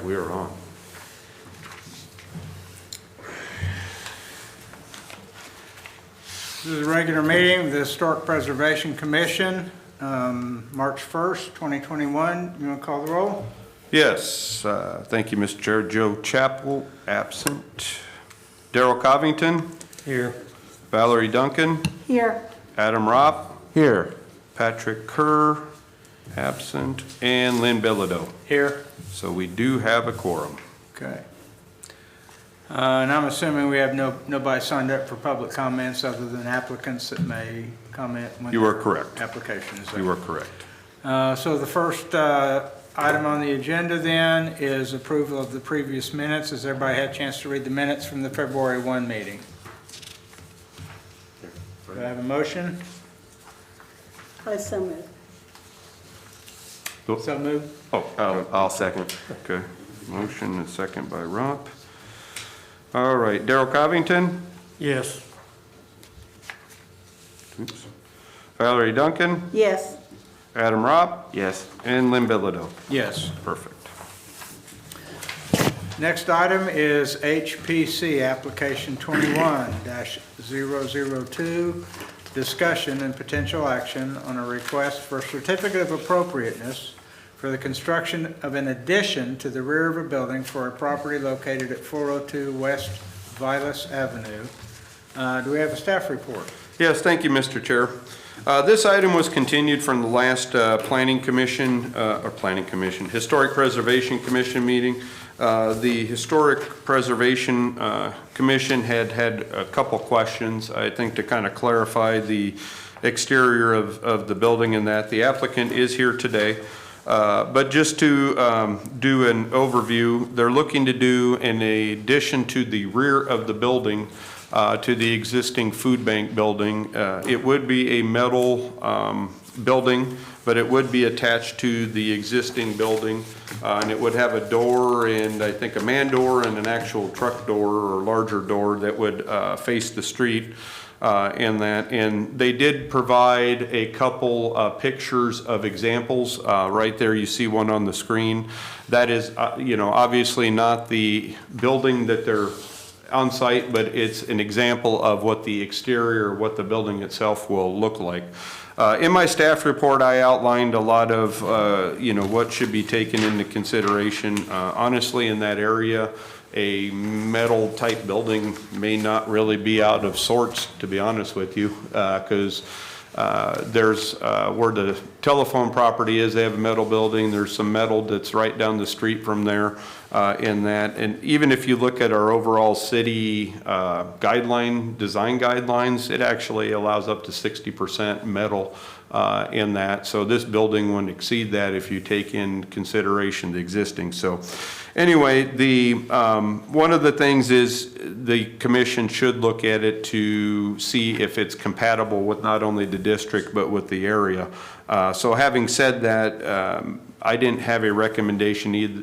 we are on. This is a regular meeting of the Historic Preservation Commission, March 1st, 2021. You want to call the roll? Yes, thank you, Mr. Chair. Joe Chappell, absent. Darrell Covington. Here. Valerie Duncan. Here. Adam Ropp. Here. Patrick Kerr, absent. And Lynn Bilodeau. Here. So we do have a quorum. Okay. And I'm assuming we have nobody signed up for public comments other than applicants that may comment when You are their correct. application is You are over. correct. So the first item on the agenda then is approval of the previous minutes. Has everybody had a chance to read the minutes from the February 1 meeting? Do I have a motion? I so move. So moved. Oh, I'll second. Okay. Motion and second by Ropp. All right, Darrell Covington. Yes. Oops. Valerie Duncan. Yes. Adam Ropp. Yes. And Lynn Bilodeau. Yes. Perfect. Next item is HPC application 21-002, discussion and potential action on a request for a certificate of appropriateness for the construction of an addition to the rear of a building for a property located at 402 West Vilas Avenue. Do we have a staff report? Yes, thank you, Mr. Chair. This item was continued from the last Historic Preservation Commission meeting. The Historic Preservation Commission had a couple questions, I think, to kind of clarify the exterior of the building, and that the applicant is here today. But just to do an overview, they're looking to do an addition to the rear of the building to the existing food bank building. It would be a metal building, but it would be attached to the existing building, and it would have a door, and I think a man door and an actual truck door or larger door that would face the street. And they did provide a couple pictures of examples. Right there you see one on the screen. That is obviously not the building that they're on site, but it's an example of what the exterior, what the building itself will look like. In my staff report, I outlined a lot of what should be taken into consideration. Honestly, in that area, a metal type building may not really be out of sorts, to be honest with you, because there's where the telephone property is, they have a metal building. There's some metal that's right down the street from there in that. And even if you look at our overall city design guidelines, it actually allows up to 60% metal in that. So this building wouldn't exceed that if you take in consideration the existing. So anyway, one of the things is the commission should look at it to see if it's compatible with not only the district but with the area. So having said that, I didn't have a recommendation either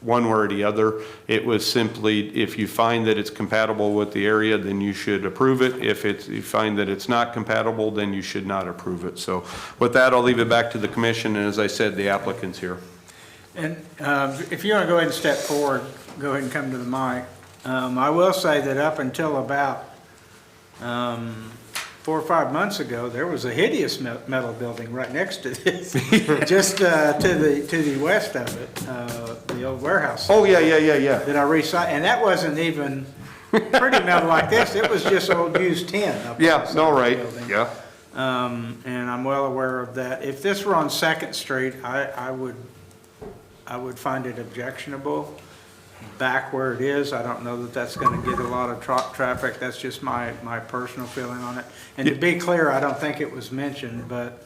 one way or the other. It was simply, if you find that it's compatible with the area, then you should approve it. If you find that it's not compatible, then you should not approve it. So with that, I'll leave it back to the commission, and as I said, the applicant's here. And if you want to go ahead and step forward, go ahead and come to the mic. I will say that up until about 4 or 5 months ago, there was a hideous metal building right next to this, just to the west of it, the old warehouse. Oh, yeah. That I resized, and that wasn't even pretty metal like this. It was just old used tin. Yeah, no, right. Yeah. And I'm well aware of that. If this were on 2nd Street, I would find it objectionable. Back where it is, I don't know that that's going to get a lot of traffic. That's just my personal feeling on it. And to be clear, I don't think it was mentioned, but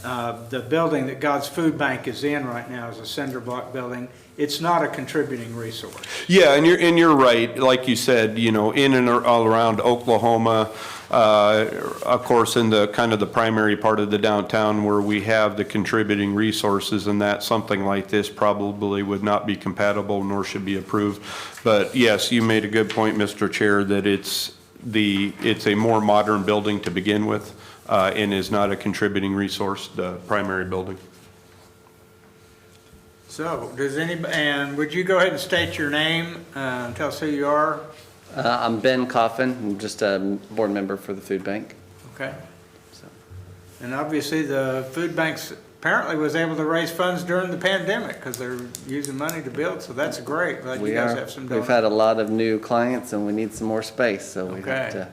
the building that God's Food Bank is in right now is a cinder block building. It's not a contributing resource. Yeah, and you're right. Like you said, in and all around Oklahoma, of course, in the kind of the primary part of the downtown where we have the contributing resources, and that something like this probably would not be compatible nor should be approved. But yes, you made a good point, Mr. Chair, that it's a more modern building to begin with, and is not a contributing resource, the primary building. So, does anybody, and would you go ahead and state your name, tell us who you are? I'm Ben Coffin. I'm just a board member for the food bank. Okay. So, And obviously, the food banks apparently was able to raise funds during the pandemic because they're using money to build, so that's great. Glad you guys have some we've dollars. had a lot of new clients and we need some more space, so we have to.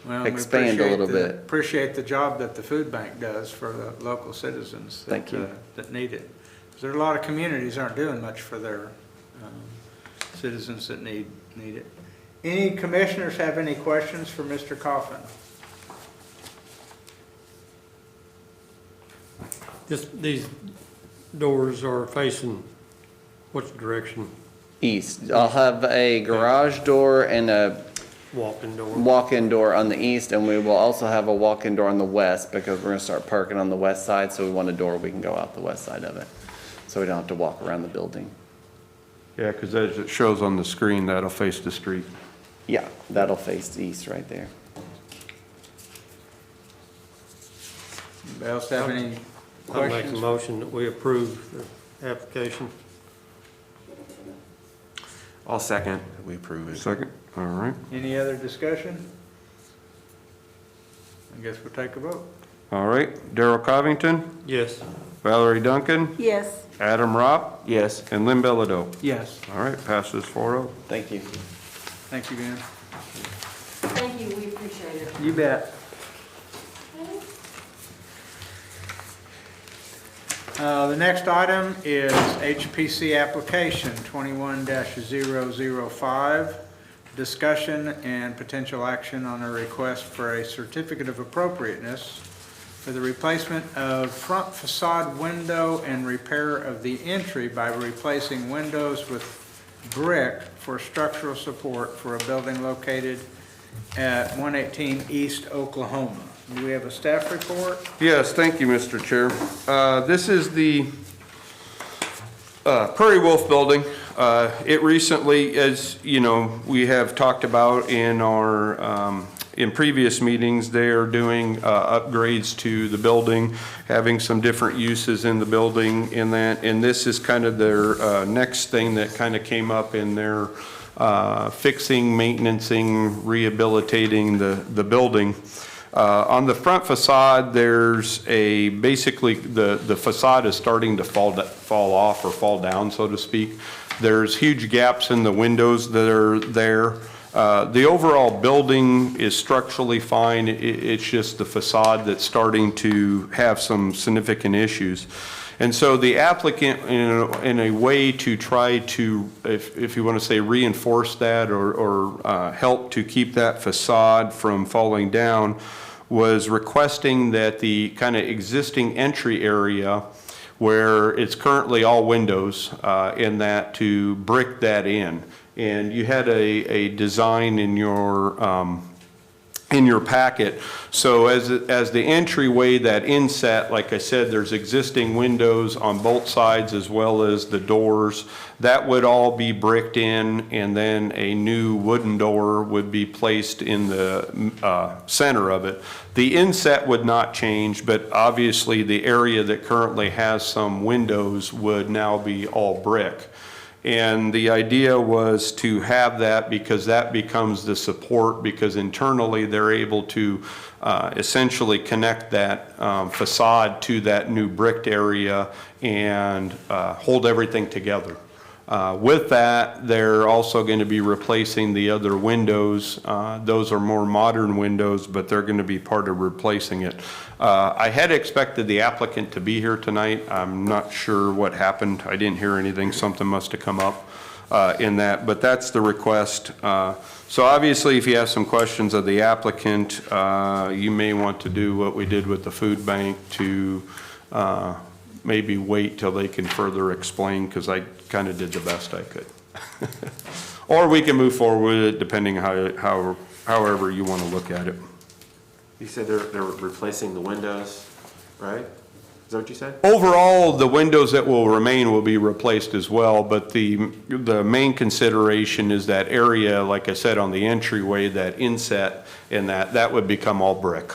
Well, we expand a little bit. Appreciate the job that the food bank does for the local citizens. Thank you. That need it. 'Cause there are a lot of communities aren't doing much for their citizens that need it. Any commissioners have any questions for Mr. Coffin? These doors are facing which direction? East. I'll have a garage door and a Walk-in door? walk-in door on the east, and we will also have a walk-in door on the west because we're gonna start parking on the west side, so we want a door we can go out the west side of it. So we don't have to walk around the building. Yeah, because as it shows on the screen, that'll face the street. Yeah, that'll face east right there. Anybody else have any I'll make a questions? motion that we approve the application. I'll second. We approve it. Second, all right. Any other discussion? I guess we'll take a vote. All right, Darrell Covington, Yes. Valerie Duncan, Yes. Adam Ropp, Yes. and Lynn Bellido. Yes. All right, passes 4-0. Thank you. Thank you, Ben. Thank you, we appreciate it. You bet. The next item is HPC application 21-005, discussion and potential action on a request for a certificate of appropriateness for the replacement of front facade window and repair of the entry by replacing windows with brick for structural support for a building located at 118 East Oklahoma. Do we have a staff report? Yes, thank you, Mr. Chair. This is the Prairie Wolf Building. It recently, as you know, we have talked about in our in previous meetings, they are doing upgrades to the building, having some different uses in the building in that, and this is kind of their next thing that kind of came up in their fixing, maintaining, rehabilitating the building. On the front facade, there's basically the facade is starting to fall off or fall down, so to speak. There's huge gaps in the windows that are there. The overall building is structurally fine. It's just the facade that's starting to have some significant issues. And so the applicant, in a way to try to, if you want to say reinforce that or help to keep that facade from falling down, was requesting that the kind of existing entry area where it's currently all windows in that to brick that in. And you had a design in your packet. So as the entryway, that inset, like I said, there's existing windows on both sides as well as the doors. That would all be bricked in, and then a new wooden door would be placed in the center of it. The inset would not change, but obviously the area that currently has some windows would now be all brick. And the idea was to have that because that becomes the support, because internally they're able to essentially connect that facade to that new bricked area and hold everything together. With that, they're also going to be replacing the other windows. Those are more modern windows, but they're going to be part of replacing it. I had expected the applicant to be here tonight. I'm not sure what happened. I didn't hear anything. Something must have come up in that, but that's the request. So obviously, if you have some questions of the applicant, you may want to do what we did with the food bank to maybe wait till they can further explain, because I kind of did the best I could. Or we can move forward with it depending however you want to look at it. You said they're replacing the windows, right? Is that what you said? Overall, the windows that will remain will be replaced as well, but the main consideration is that area, like I said, on the entryway, that inset, and that would become all brick.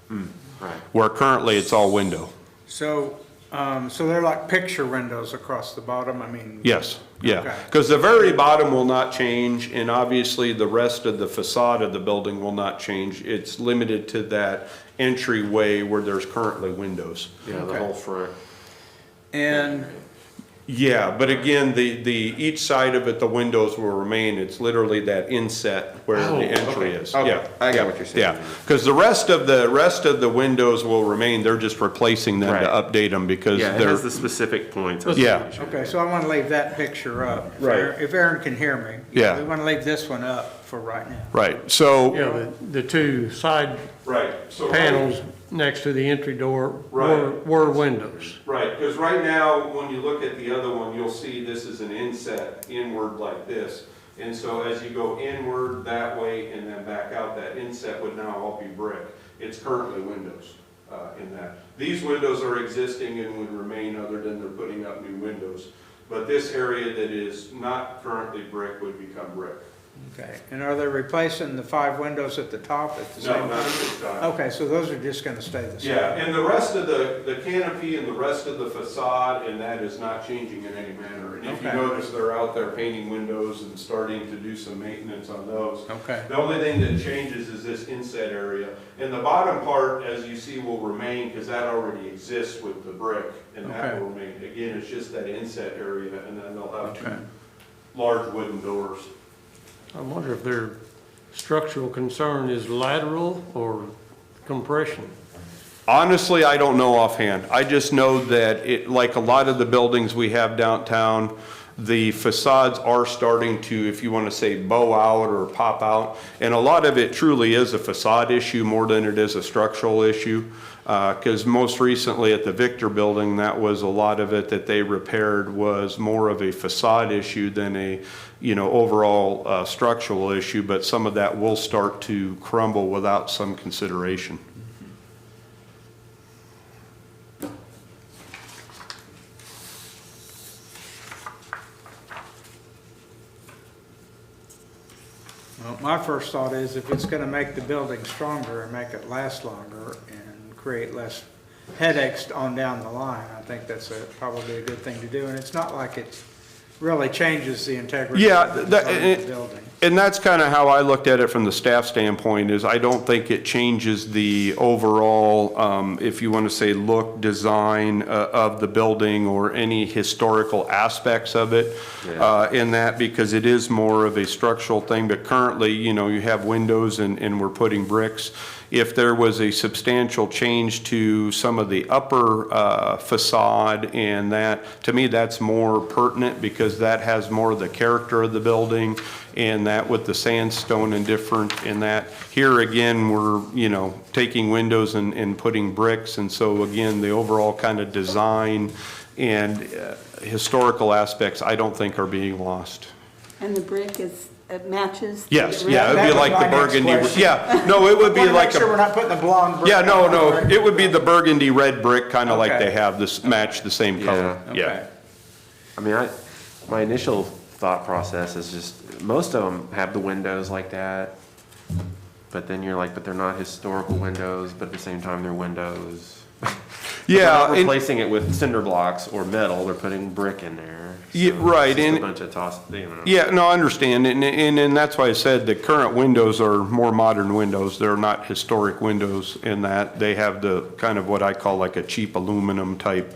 Right. Where currently it's all window. So So they're like picture windows across the bottom, I mean? Yes, yeah. Okay. Because the very bottom will not change, and obviously the rest of the facade of the building will not change. It's limited to that entryway where there's currently windows. Yeah, the Okay. whole front. And, Yeah, but again, each side of it, the windows will remain. It's literally that inset where Oh, the entry okay. is. Okay, Yeah, I got yeah, what you're saying. Yeah, because the rest of the windows will remain. They're just replacing them to Right. update them because Yeah, it they're, has the specific points. Yeah. okay, so I want to leave that picture up. If Right. If Aaron can hear me. Yeah. We want to leave this one up for right now. right, so. Yeah, the two side Right. So panels next to the entry door Right. were windows. Right, because right now, when you look at the other one, you'll see this is an inset inward like this. And so as you go inward that way and then back out, that inset would now all be brick. It's currently windows in that. These windows are existing and would remain other than they're putting up new windows. But this area that is not currently brick would become brick. Okay, and are they replacing the 5 windows at the top at the No, same not at time? this time. Okay, so those are just going to stay the same? Yeah, and the rest of the canopy and the rest of the facade, and that is not changing in any manner. And if you Okay. notice, they're out there painting windows and starting to do some maintenance on those. Okay. The only thing that changes is this inset area. And the bottom part, as you see, will remain, because that already exists with the brick, and that Okay. will remain. Again, it's just that inset area, and then they'll have Okay. 2 large wooden doors. I wonder if their structural concern is lateral or compression. Honestly, I don't know offhand. I just know that it, like a lot of the buildings we have downtown, the facades are starting to, if you want to say, bow out or pop out. And a lot of it truly is a facade issue more than it is a structural issue. Because most recently at the Victor building, that was a lot of it that they repaired was more of a facade issue than a, overall structural issue. But some of that will start to crumble without some consideration. Well, my first thought is if it's going to make the building stronger and make it last longer and create less headaches on down the line, I think that's probably a good thing to do. And it's not like it really changes the integrity Yeah, of the that- design of the building. And that's kind of how I looked at it from the staff standpoint, is I don't think it changes the overall, if you want to say, look, design of the building or any historical aspects of it in that, because it is more of a structural thing. But currently, you have windows and we're putting bricks. If there was a substantial change to some of the upper facade, and that, to me, that's more pertinent because that has more of the character of the building, and that with the sandstone and different in that. Here again, we're, taking windows and putting bricks, and so again, the overall kind of design and historical aspects, I don't think are being lost. And the brick it matches? the Yes, red? yeah, it would That be was like my the next burgundy, question. yeah, no, it would be Want to like make sure we're a, not putting the blonde brick. yeah, no, on the no, brick. it would be the burgundy red brick, kind of like Okay. they have this, match the same color, Okay. yeah. I mean, my initial thought process is just, most of them have the windows like that, but then you're like, but they're not historical windows, but at the same time, they're windows. They're Yeah, not and- replacing it with cinder blocks or metal, they're putting brick in there. Yeah, So right, it's just and- a bunch of toss, Yeah, no, I understand, and that's why I said the current windows are more modern windows. They're not historic windows in that. They have the kind of what I call like a cheap aluminum type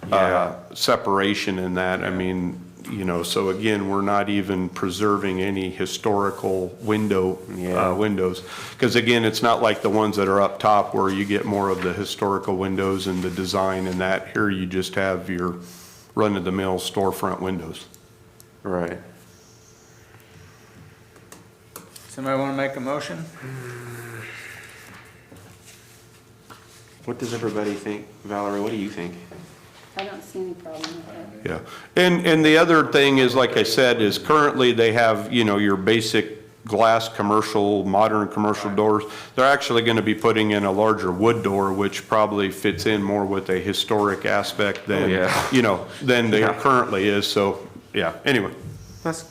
Yeah. separation in that. I mean, so again, we're not even preserving any historical Yeah. windows. Because again, it's not like the ones that are up top where you get more of the historical windows and the design and that. Here you just have your run-of-the-mill storefront windows. Right. Somebody want to make a motion? What does everybody think? Valerie, what do you think? I don't see any problem with that. Yeah, and the other thing is, like I said, is currently they have, your basic glass commercial, modern commercial doors. They're actually gonna be putting in a larger wood door, which probably fits in more with a historic aspect than, Oh, yeah. than there Yeah. currently is, so, yeah, anyway, That's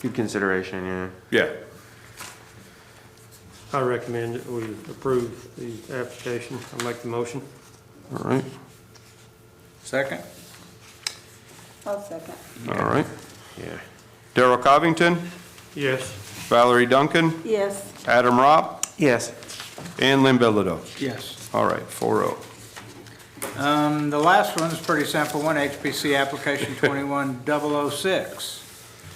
good consideration, yeah. yeah. I recommend that we approve the application. I make the motion. All right. Second? I'll second. All right. Yeah. Darrell Covington, Yes. Valerie Duncan, Yes, Adam Ropp, Yes. and Lynn Bilodeau. Yes. All right, 4-0. The last one's pretty simple one, HPC application 21006.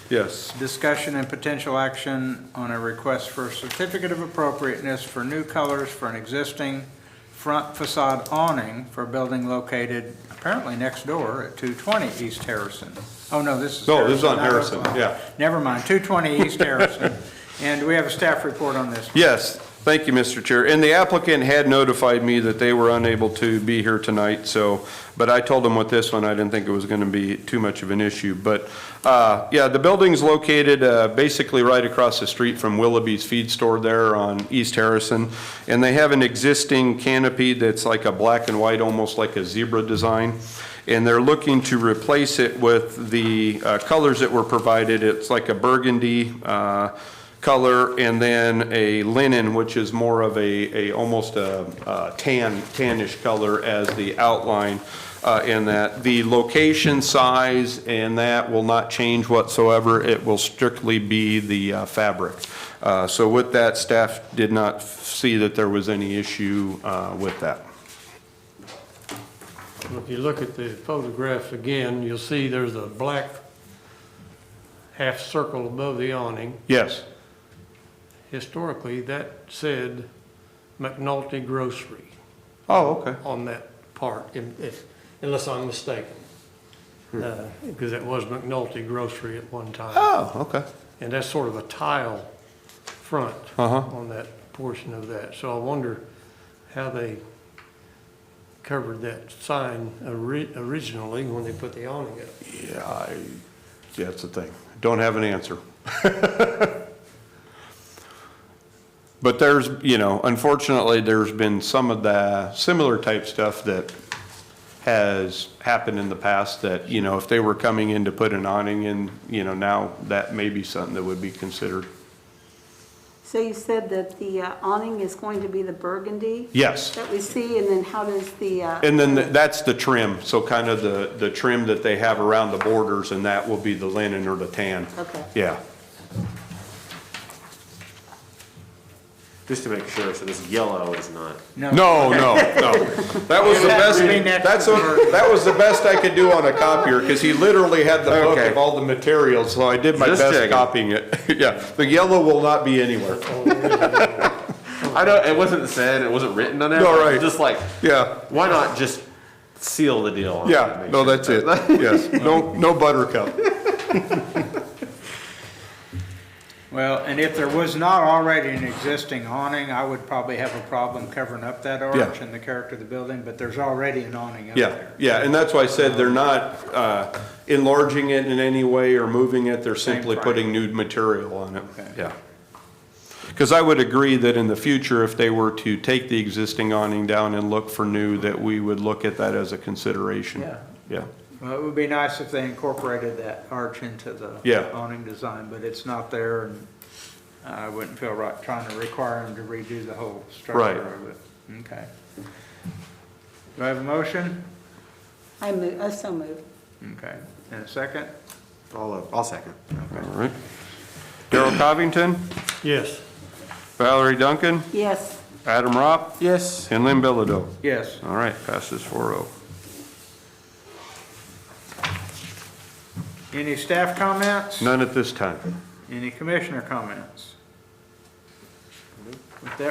Yes. Discussion and potential action on a request for a certificate of appropriateness for new colors for an existing front facade awning for a building located apparently next door at 220 East Harrison. Oh, no, this is No, this is on not Harrison, Oakland. yeah. Never mind, 220 East Harrison. And do we have a staff report on this? Yes, thank you, Mr. Chair. And the applicant had notified me that they were unable to be here tonight, so, but I told them with this one, I didn't think it was gonna be too much of an issue. But, yeah, the building's located, basically right across the street from Willoughby's Feed Store there on East Harrison. And they have an existing canopy that's like a black and white, almost like a zebra design. And they're looking to replace it with the colors that were provided. It's like a burgundy, color, and then a linen, which is more of almost a tannish color as the outline in that. The location, size, and that will not change whatsoever. It will strictly be the fabric. So with that, staff did not see that there was any issue with that. If you look at the photographs again, you'll see there's a black half circle above the awning. Yes. Historically, that said McNulty Grocery Oh, okay. on that part, unless I'm mistaken. Because that was McNulty Grocery at one time. Oh, okay. And that's sort of a tile front on that portion of that. So I wonder how they covered that sign originally when they put the awning up. Yeah, that's the thing. Don't have an answer. But there's, unfortunately, there's been some of the similar type stuff that has happened in the past that, if they were coming in to put an awning in, now that may be something that would be considered. so you said that the awning is going to be the burgundy Yes. that we see, and then how does the? And then that's the trim, so kind of the trim that they have around the borders, and that will be the linen or the tan. Okay. Yeah. Just to make sure, so this yellow is not. No. That was the best, that was the best I could do on a copier, because he literally had the book Okay. of all the materials, so I did my Just best checking. copying it. Yeah, the yellow will not be anywhere. I know, it wasn't said, it wasn't written on there. No, but right. Just like, Yeah, why not just seal the deal on it? yeah, Make no, sure that's it. Yes, no buttercup. Well, and if there was not already an existing awning, I would probably have a problem covering up that arch Yeah. and the character of the building, but there's already an awning up Yeah, there. yeah, and that's why I said they're not enlarging it in any way or moving it, they're Same simply frame. putting nude material on it. Okay. Yeah. Because I would agree that in the future, if they were to take the existing awning down and look for new, that we would look at that as a consideration. Yeah. Yeah, Well, it would be nice if they incorporated that arch into the Yeah. awning design, but it's not there, and I wouldn't feel right trying to require them to redo the whole Right. structure of it. Okay. Do I have a motion? I so move. Okay. And a second? I'll second. all right. Darrell Covington, Yes. Valerie Duncan, Yes, Adam Ropp, Yes. and Lynn Bilodeau. Yes. All right, passes 4-0. Any staff comments? None at this time. Any commissioner comments? With that,